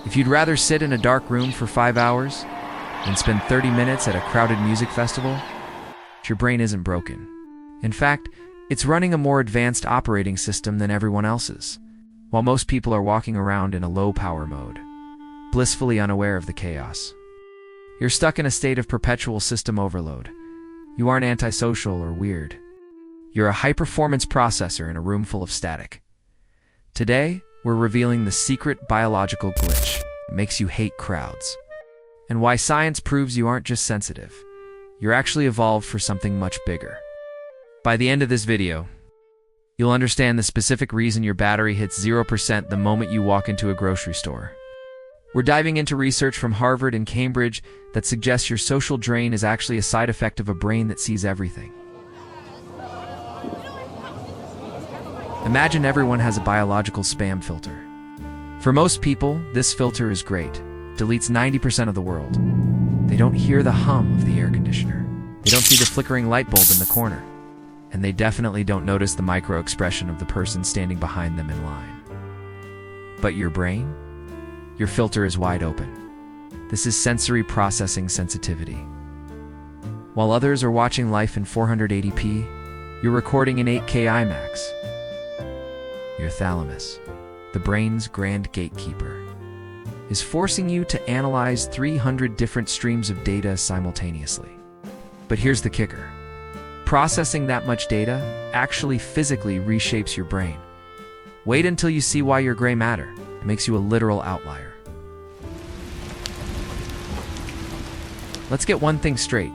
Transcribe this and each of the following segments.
If you'd rather sit in a dark room for 5 hours than spend 30 minutes at a crowded music festival, your brain isn't broken. In fact, it's running a more advanced operating system than everyone else's, while most people are walking around in a low-power mode, blissfully unaware of the chaos. You're stuck in a state of perpetual system overload. You aren't antisocial or weird. You're a high-performance processor in a room full of static. Today, we're revealing the secret biological glitch that makes you hate crowds, and why science proves you aren't just sensitive. You're actually evolved for something much bigger. By the end of this video, you'll understand the specific reason your battery hits 0% the moment you walk into a grocery store. We're diving into research from Harvard and Cambridge that suggests your social drain is actually a side effect of a brain that sees everything. Imagine everyone has a biological spam filter. For most people, this filter is great. It deletes 90% of the world. They don't hear the hum of the air conditioner. They don't see the flickering light bulb in the corner. And they definitely don't notice the micro-expression of the person standing behind them in line. But your brain? Your filter is wide open. This is sensory processing sensitivity. While others are watching life in 480p, you're recording in 8K IMAX. Your thalamus, the brain's grand gatekeeper, is forcing you to analyze 300 different streams of data simultaneously. But here's the kicker. Processing that much data actually physically reshapes your brain. Wait until you see why your gray matter makes you a literal outlier. Let's get one thing straight.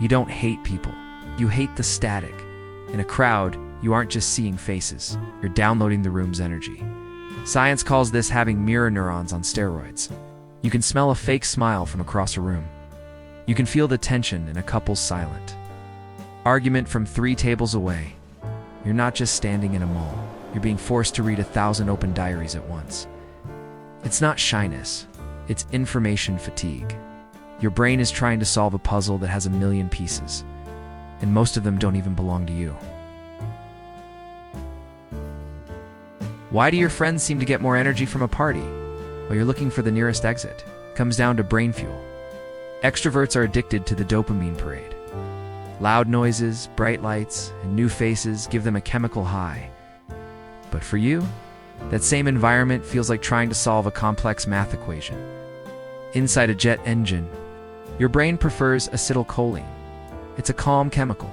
You don't hate people. You hate the static. In a crowd, you aren't just seeing faces. You're downloading the room's energy. Science calls this having mirror neurons on steroids. You can smell a fake smile from across a room. You can feel the tension in a couple's silent argument from 3 tables away. You're not just standing in a mall. You're being forced to read 1,000 open diaries at once. It's not shyness. It's information fatigue. Your brain is trying to solve a puzzle that has 1,000,000 pieces, and most of them don't even belong to you. Why do your friends seem to get more energy from a party while you're looking for the nearest exit? It comes down to brain fuel. Extroverts are addicted to the dopamine parade. Loud noises, bright lights, and new faces give them a chemical high. But for you, that same environment feels like trying to solve a complex math equation. Inside a jet engine, your brain prefers acetylcholine. It's a calm chemical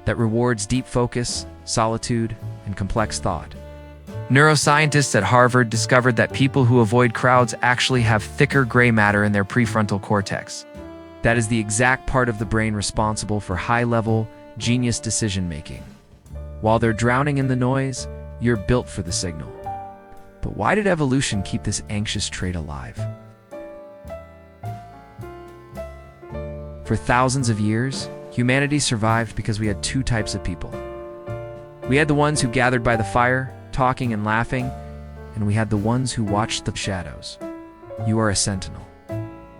that rewards deep focus, solitude, and complex thought. Neuroscientists at Harvard discovered that people who avoid crowds actually have thicker gray matter in their prefrontal cortex. That is the exact part of the brain responsible for high-level, genius decision-making. While they're drowning in the noise, you're built for the signal. But why did evolution keep this anxious trait alive? For thousands of years, humanity survived because we had 2 types of people. We had the ones who gathered by the fire, talking and laughing, and we had the ones who watched the shadows. You are a sentinel.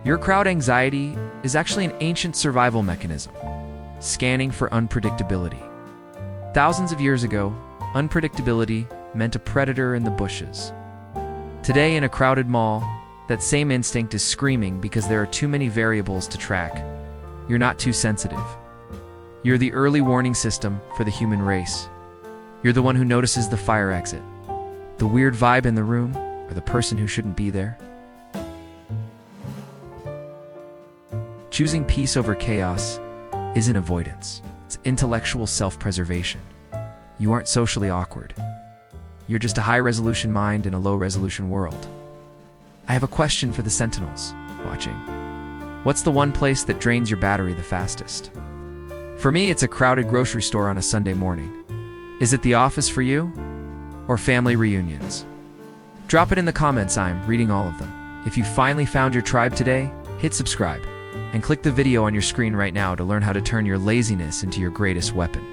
Your crowd anxiety is actually an ancient survival mechanism, scanning for unpredictability. Thousands of years ago, unpredictability meant a predator in the bushes. Today, in a crowded mall, that same instinct is screaming because there are too many variables to track. You're not too sensitive. You're the early warning system for the human race. You're the one who notices the fire exit, the weird vibe in the room, or the person who shouldn't be there. Choosing peace over chaos isn't avoidance. It's intellectual self-preservation. You aren't socially awkward. You're just a high-resolution mind in a low-resolution world. I have a question for the Sentinels watching. What's the one place that drains your battery the fastest? For me, it's a crowded grocery store on a Sunday morning. Is it the office for you? Or family reunions? Drop it in the comments. I'm reading all of them. If you finally found your tribe today, hit subscribe and click the video on your screen right now to learn how to turn your laziness into your greatest weapon.